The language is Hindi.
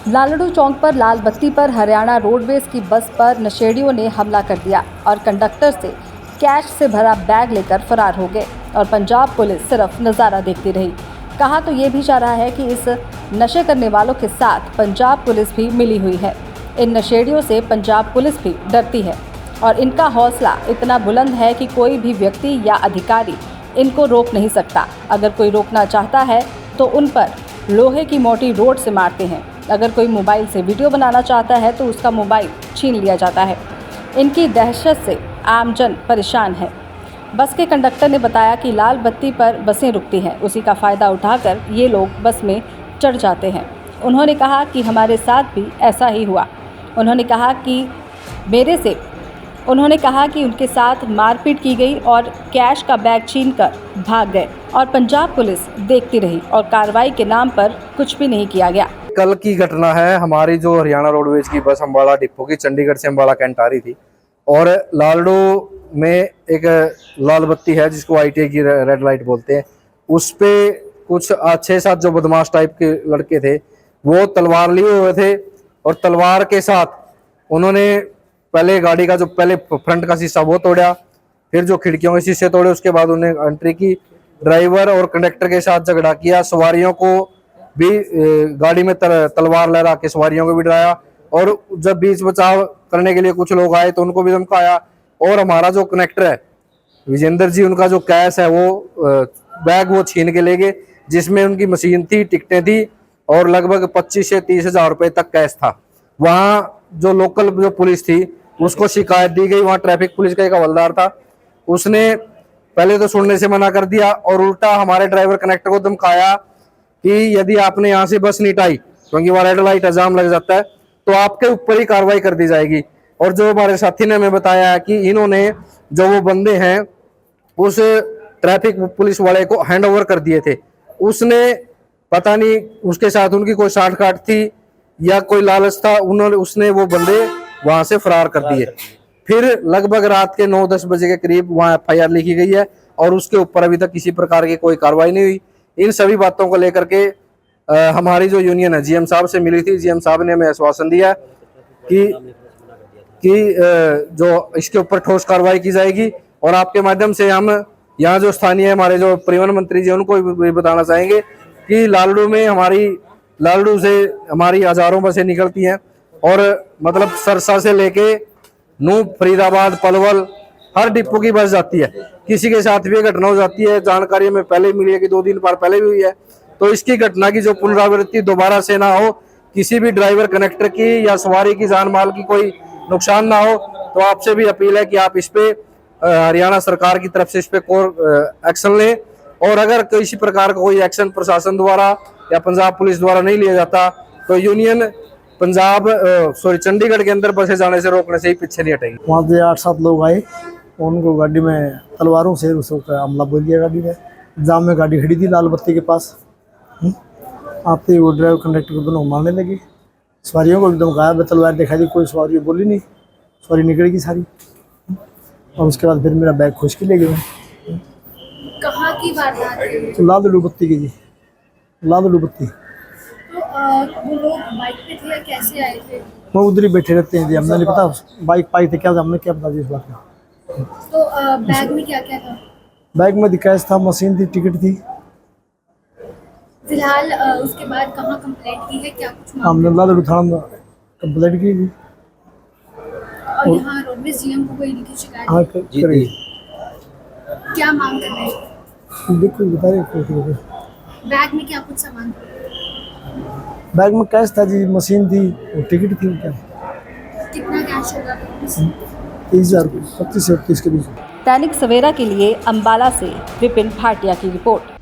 लालड़ू चौक पर लाल बत्ती पर हरियाणा रोडवेज की बस पर नशेड़ियों ने हमला कर दिया और कंडक्टर से कैश से भरा बैग लेकर फरार हो गए और पंजाब पुलिस सिर्फ नज़ारा देखती रही। कहा तो ये भी जा रहा है कि इस नशे करने वालों के साथ पंजाब पुलिस भी मिली हुई है। इन नशेड़ियों से पंजाब पुलिस भी डरती है और इनका हौसला इतना बुलंद है कि कोई भी व्यक्ति या अधिकारी इनको रोक नहीं सकता। अगर कोई रोकना चाहता है तो उन पर लोहे की मोटी रोड से मारते हैं। अगर कोई मोबाइल से वीडियो बनाना चाहता है तो उसका मोबाइल छीन लिया जाता है। इनकी दहशत से आमजन परेशान है। बस के कंडक्टर ने बताया कि लाल बत्ती पर बसें रुकती हैं, उसी का फ़ायदा उठाकर ये लोग बस में चढ़ जाते हैं। उन्होंने कहा कि हमारे साथ भी ऐसा ही हुआ। उन्होंने कहा कि उनके साथ मारपीट की गई और कैश का बैग छीनकर भाग गए और पंजाब पुलिस देखती रही और कार्रवाई के नाम पर कुछ भी नहीं किया गया। कल की घटना है, हमारी जो हरियाणा रोडवेज की बस अम्बाला डिपो की चंडीगढ़ से अम्बाला कैंट आ रही थी और लालडू में एक लाल बत्ती है जिसको ITA की रेड लाइट बोलते हैं, उस पे कुछ 6-7 जो बदमाश टाइप के लड़के थे वो तलवार लिए हुए थे और तलवार के साथ उन्होंने पहले गाड़ी का जो पहले फ्रंट का शीशा वो तोड़ा, फिर जो खिड़कियों के शीशे तोड़े, उसके बाद उन्हें एंट्री की, ड्राइवर और कंडक्टर के साथ झगड़ा किया, सवारियों को भी गाड़ी में तलवार लहरा के सवारियों को भी डराया और जब बीच बचाव करने के लिए कुछ लोग आए तो उनको भी धमकाया। और हमारा जो कनेक्टर है विजेंद्र जी, उनका जो कैश है वो बैग वो छीन के ले गए, जिसमें उनकी मशीन थी, टिकटें थी और लगभग 25 से 30 हज़ार रुपये तक कैश था। वहाँ जो लोकल जो पुलिस थी उसको शिकायत दी गई, वहाँ ट्रैफिक पुलिस का एक हवलदार था, उसने पहले तो सुनने से मना कर दिया और उल्टा हमारे ड्राइवर कनेक्टर को धमकाया कि यदि आपने यहाँ से बस नहीं हटाई, क्योंकि वहाँ रेड लाइट एग्जाम लग जाता है, तो आपके ऊपर ही कार्रवाई कर दी जाएगी। और जो हमारे साथी ने हमें बताया है कि इन्होंने जो वो बंदे हैं उस ट्रैफिक पुलिस वाले को हैंड ओवर कर दिए थे। उसने पता नहीं उसके साथ उनकी कोई साठ-गांठ थी या कोई लालच था, उसने वो बंदे वहां से फरार कर दिए। फिर लगभग रात के 9-10 बजे के करीब वहां FIR लिखी गई है और उसके ऊपर अभी तक किसी प्रकार की कोई कार्रवाई नहीं हुई। इन सभी बातों को लेकर के हमारी जो यूनियन है GM साहब से मिली थी, GM साहब ने हमें आश्वासन दिया कि जो इसके ऊपर ठोस कार्रवाई की जाएगी। और आपके माध्यम से हम यहाँ जो स्थानीय हमारे जो परिवहन मंत्री जी उनको भी बताना चाहेंगे कि लालडू से हमारी हजारों बसें निकलती हैं और मतलब सरसा से लेके नूह, फरीदाबाद, पलवल हर डिपो की बस जाती है। किसी के साथ भी घटना हो जाती है, जानकारी में पहले मिली है कि 2 दिन पहले भी हुई है, तो इसकी घटना की जो पुनरावृत्ति दोबारा से ना हो, किसी भी ड्राइवर कनेक्टर की या सवारी की जान माल की कोई नुकसान ना हो, तो आपसे भी अपील है कि आप इस पे हरियाणा सरकार की तरफ से इस पे एक्शन लें। और अगर किसी प्रकार का कोई एक्शन प्रशासन द्वारा या पंजाब पुलिस द्वारा नहीं लिया जाता तो यूनियन चंडीगढ़ के अंदर बसें जाने से रोकने से ही पीछे नहीं हटेगी। वहाँ से 8-7 लोग आए, उनको गाड़ी में तलवारों से उसको हमला बोल दिया। गाड़ी में जाम में गाड़ी खड़ी थी लाल बत्ती के पास, आते ही वो ड्राइवर कंडक्टर को दोनों मारने लगे, सवारियों को भी धमकाया, तलवार दिखाई दी, कोई सवारी बोली नहीं, सवारी निकल गई सारी। और उसके बाद फिर मेरा बैग खोज के ले गए। कहाँ की वारदात है? तो लालडू बत्ती की जी, लालडू बत्ती। तो वो लोग बाइक पे थे या कैसे आए थे? वो उधर ही बैठे रहते हैं जी, हमने नहीं पता बाइक पाई थे क्या, हमने क्या पता जी इस बात का। तो बैग में क्या क्या था? बैग में कैश था, मशीन थी, टिकट थी। फिलहाल उसके बाद कहाँ कंप्लेंट की है, क्या कुछ हमने लालडू थाना में कंप्लेंट की थी और यहाँ रोडवेज GM को कोई लिखित शिकायत? हाँ करिए। क्या मांग कर रहे हैं? देखो बता रहे, बैग में क्या कुछ सामान था? बैग में कैश था जी, मशीन थी, टिकट थी। क्या कितना कैश होगा? 30,000 रुपये, 25 से 30 के बीच। दैनिक सवेरा के लिए अम्बाला से विपिन भाटिया की रिपोर्ट।